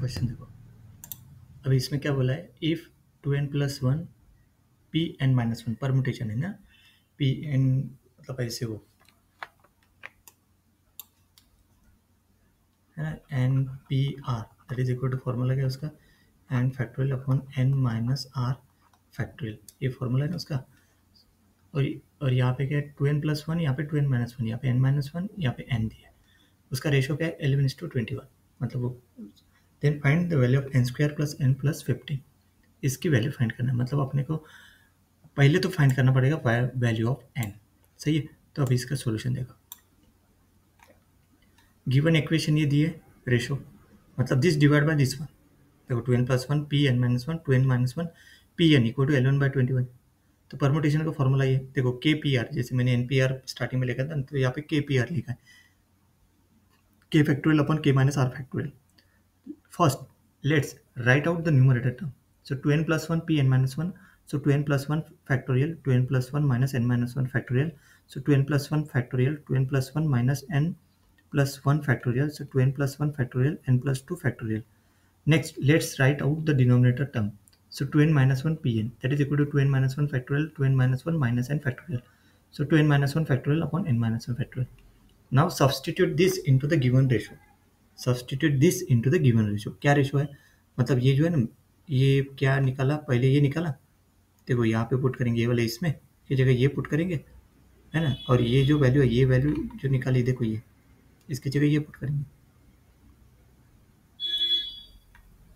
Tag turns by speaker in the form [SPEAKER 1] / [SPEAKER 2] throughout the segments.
[SPEAKER 1] Question देखो, अभी इसमें क्या बोला है, इफ 2n+1 Pn-1 परमुटेशन है ना, Pn मतलब ऐसे हो है ना, NPR that is equal to formula क्या उसका, n factorial upon n minus r factorial, ये फॉर्मूला है ना उसका। और यहाँ पे क्या है 2n+1, यहाँ पे 2n-1, यहाँ पे n-1, यहाँ पे n दिया है, उसका रेशियो क्या है 11:21, मतलब वो then find the value of n² plus n plus 15, इसकी वैल्यू फाइंड करना है, मतलब अपने को पहले तो फाइंड करना पड़ेगा वैल्यू ऑफ n। सही है, तो अभी इसका सॉल्यूशन देखो, गिवन इक्वेशन ये दी है रेशो, मतलब this divide by this one, देखो 2n+1 Pn-1 2n-1 Pn equal to L1/21, तो परमुटेशन का फॉर्मूला ये देखो KPR, जैसे मैंने NPR स्टार्टिंग में लिखा था तो यहाँ पे KPR लिखा है, K factorial upon K minus R factorial. First, let's write out the numerator term. So 2n+1 Pn-1, so 2n+1 factorial, 2n+1 minus n-1 factorial, so 2n+1 factorial, 2n+1 minus n+1 factorial, so 2n+1 factorial, n+2 factorial. Next, let's write out the denominator term. So 2n-1 Pn, that is equal to 2n-1 factorial, 2n-1 minus n factorial. So 2n-1 factorial upon n-1 factorial. Now substitute this into the given ratio. Substitute this into the given ratio, क्या ratio है, मतलब ये जो है ना, ये क्या निकाला, पहले ये निकाला, देखो यहाँ पे पुट करेंगे ये वाले, इसमें की जगह ये पुट करेंगे है ना, और ये जो वैल्यू है, ये वैल्यू जो निकाली देखो ये, इसकी जगह ये पुट करेंगे।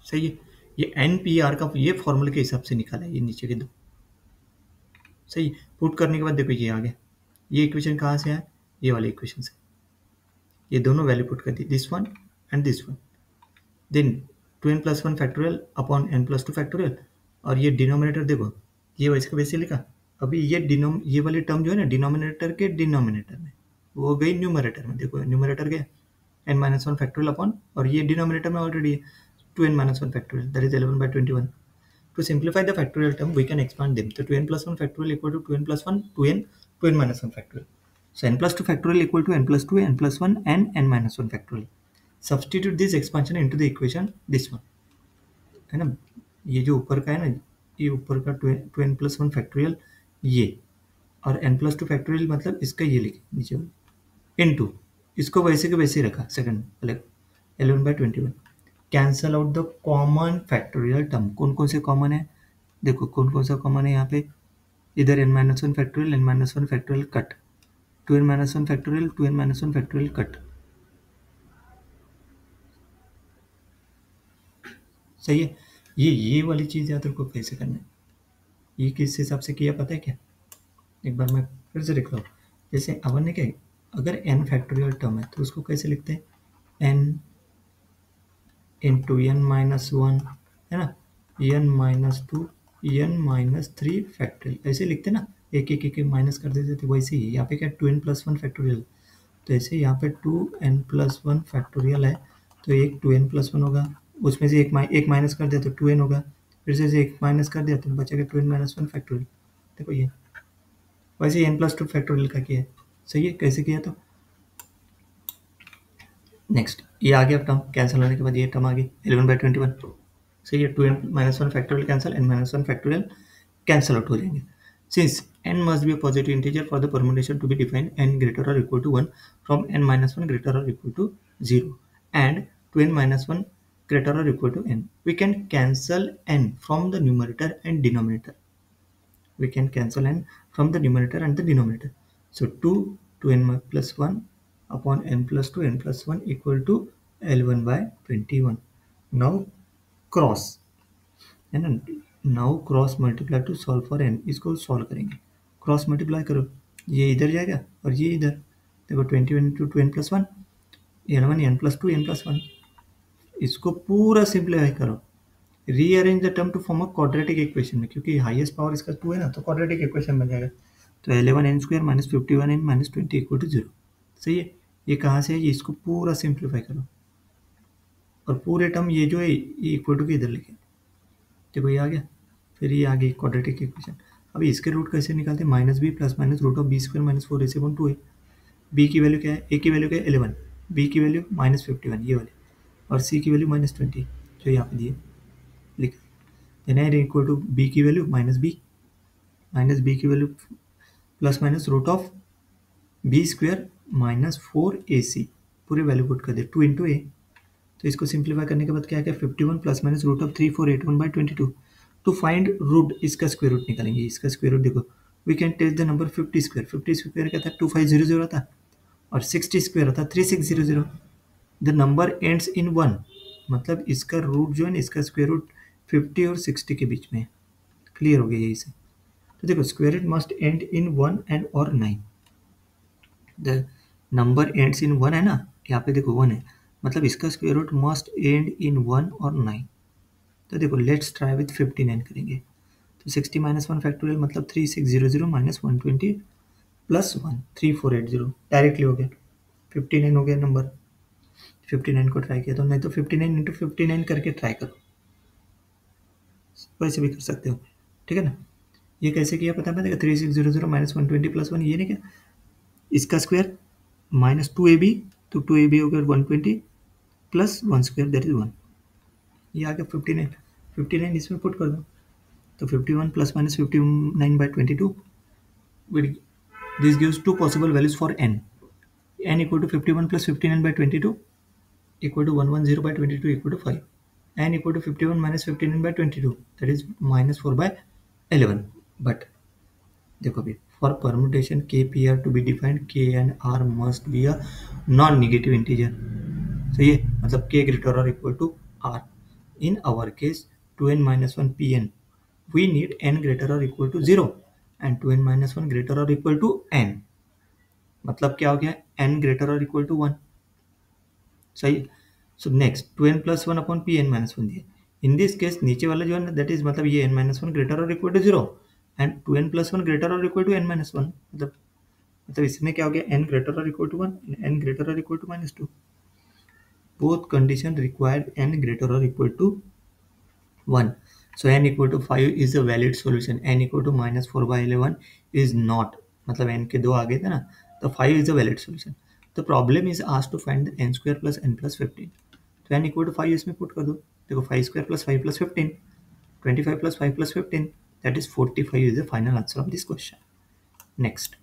[SPEAKER 1] सही है, ये NPR का ये फॉर्मूले के हिसाब से निकाला है, ये नीचे के दो। सही, पुट करने के बाद देखो ये आ गया, ये इक्वेशन कहाँ से है, ये वाले इक्वेशन से, ये दोनों वैल्यू पुट कर दी, this one and this one, then 2n+1 factorial upon n+2 factorial, और ये डिनोमिनेटर देखो ये वैसे का वैसे लिखा, अभी ये वाली टर्म जो है ना डिनोमिनेटर के डिनोमिनेटर में, वो गई न्यूमरेटर में, देखो न्यूमरेटर गया n-1 फैक्टोरियल अपॉन, और ये डिनोमिनेटर में ऑलरेडी है 2n-1 factorial, that is 11/21। To simplify the factorial term, we can expand them. So 2n+1 factorial equal to 2n+1 2n-1 factorial. So n+2 factorial equal to n+2 n+1 and n-1 factorial. Substitute this expansion into the equation this one, है ना, ये जो ऊपर का है ना, ये ऊपर का 2n+1 फैक्टोरियल ये, और n+2 फैक्टोरियल मतलब इसका ये लिखे नीचे इनटू, इसको वैसे के वैसे रखा सेकंड अलग 11/21। Cancel out the common factorial term, कौन कौन से कॉमन है, देखो कौन कौन सा कॉमन है यहाँ पे, इधर n-1 factorial n-1 factorial cut, 2n-1 factorial 2n-1 factorial cut. सही है, ये वाली चीज़ याद रखो कैसे करना है, ये किस हिसाब से किया पता है क्या, एक बार मैं फिर से लिख रहा हूँ, जैसे अपन ने क्या, अगर n फैक्टोरियल टर्म है तो उसको कैसे लिखते हैं, n इंटू n-1 है ना, n-2 n-3 फैक्टोरियल, ऐसे लिखते ना, एक एक एक माइनस कर देते थे, वैसे ही यहाँ पे क्या 2n+1 फैक्टोरियल, तो ऐसे यहाँ पे 2n+1 फैक्टोरियल है, तो एक 2n+1 होगा, उसमें से एक माइनस कर दिया तो 2n होगा, फिर से एक माइनस कर दिया तो बचेगा 2n-1 फैक्टोरियल। देखो ये वैसे n+2 फैक्टोरियल का किया है। सही है, कैसे किया, तो नेक्स्ट ये आ गया टर्म, कैंसिल होने के बाद ये टर्म आ गई 11/21। सही है, 2n-1 factorial cancel, n-1 factorial cancel out हो जाएंगे। Since n must be a positive integer for the permutation to be defined n greater or equal to 1 from n-1 greater or equal to 0 and 2n-1 greater or equal to n, we can cancel n from the numerator and denominator. We can cancel n from the numerator and the denominator. So 2n+1 upon n+2 n+1 equal to L1/21. Now cross है ना, now cross multiply two solve for n, इसको solve करेंगे, cross multiply करो, ये इधर जाएगा और ये इधर, देखो 21 into 2n+1 n1 n+2 n+1, इसको पूरा सिंप्लीफाई करो, rearrange the term to form a quadratic equation में, क्योंकि हाईएस्ट पावर इसका 2 है ना, तो क्वाड्रेटिक इक्वेशन बन जाएगा, तो 11n² minus 51n minus 20 equal to 0। सही है, ये कहाँ से है, ये इसको पूरा सिंप्लीफाई करो, और पूरे टर्म ये जो है ये इक्वल टू के इधर लिखे, देखो ये आ गया, फिर ये आ गई क्वाड्रेटिक इक्वेशन। अभी इसके रूट कैसे निकालते हैं, -b plus minus root of b² minus 4ac/2 है, b की वैल्यू क्या है, a की वैल्यू क्या है 11, b की वैल्यू -51 ये वाली, और c की वैल्यू -20, जो यहाँ पे दिए लिखा, then n equal to b की वैल्यू माइनस बी की value plus minus root of b square minus 4ac, पूरी वैल्यू पुट कर दे 2 इंटू ए। तो इसको सिंप्लीफाई करने के बाद क्या है, 51 plus minus root of 3481/22। To find root, इसका स्क्वायर रूट निकालेंगे। इसका स्क्वायर रूट देखो, we can test the number 50 square. 50 square क्या था, 2500 था, और 60 स्क्वायर था 3600। द नंबर एंड्स इन 1, मतलब इसका रूट जो है ना, इसका स्क्वायर रूट 50 और 60 के बीच में है। क्लियर हो गया यही से। तो देखो square root must end in 1 and और 9। द नंबर एंड्स इन 1 है ना, यहाँ पे देखो 1 है, मतलब इसका square root must end in 1 और 9। तो देखो लेट्स ट्राई विथ 59 करेंगे। तो 60 माइनस 1 फैक्टोरियल मतलब 3600 माइनस 120 प्लस 1 3480, डायरेक्टली हो गया 59 हो गया नंबर। 59 को ट्राई किया तो, नहीं तो 59 इंटू 59 करके ट्राई करो, वैसे भी कर सकते हो, ठीक है ना। ये कैसे किया पता है, 3600 माइनस 120 प्लस 1, ये नहीं क्या, इसका स्क्वायर माइनस 2ab, तो 2ab हो गया 120 प्लस 1 स्क्वायर दैट इज 1। ये आ गया 59। 59 इसमें पुट कर दो, तो 51 plus minus 59/22, this gives two possible values for n equal to 51 plus 59/22 equal to 110/22 equal to 5, n equal to 51 minus 59/22, that is minus 4/11। but देखो अभी, for permutation k p r to be defined, k and r must be a non-negative integer। सही है, मतलब k greater or equal to r। in our case 2n minus 1 pn, we need n greater or equal to 0 and 2n minus 1 greater or equal to n, मतलब क्या हो गया, n greater or equal to 1। सही। So next 2n plus 1 upon p n minus 1 दिया। In this case नीचे वाला जो है ना, दैट इज मतलब ये n माइनस 1 ग्रेटर और equal to 0 and 2n plus 1 greater और इक्वल टू n माइनस 1, मतलब इसमें क्या हो गया, n ग्रेटर और इक्वल टू 1, n ग्रेटर और equal to -2। Both condition required n greater और equal to 1। So n equal to 5 is a valid solution, n equal to minus 4/11 is not, मतलब n के दो आगे थे ना, तो 5 is a valid solution। The problem is asked to find the n square plus n plus 15। तो n equal to 5 इसमें put कर दो, देखो 5 square plus 5 plus 15, 25 plus 5 plus 15, that is 45 is the final answer of this question। Next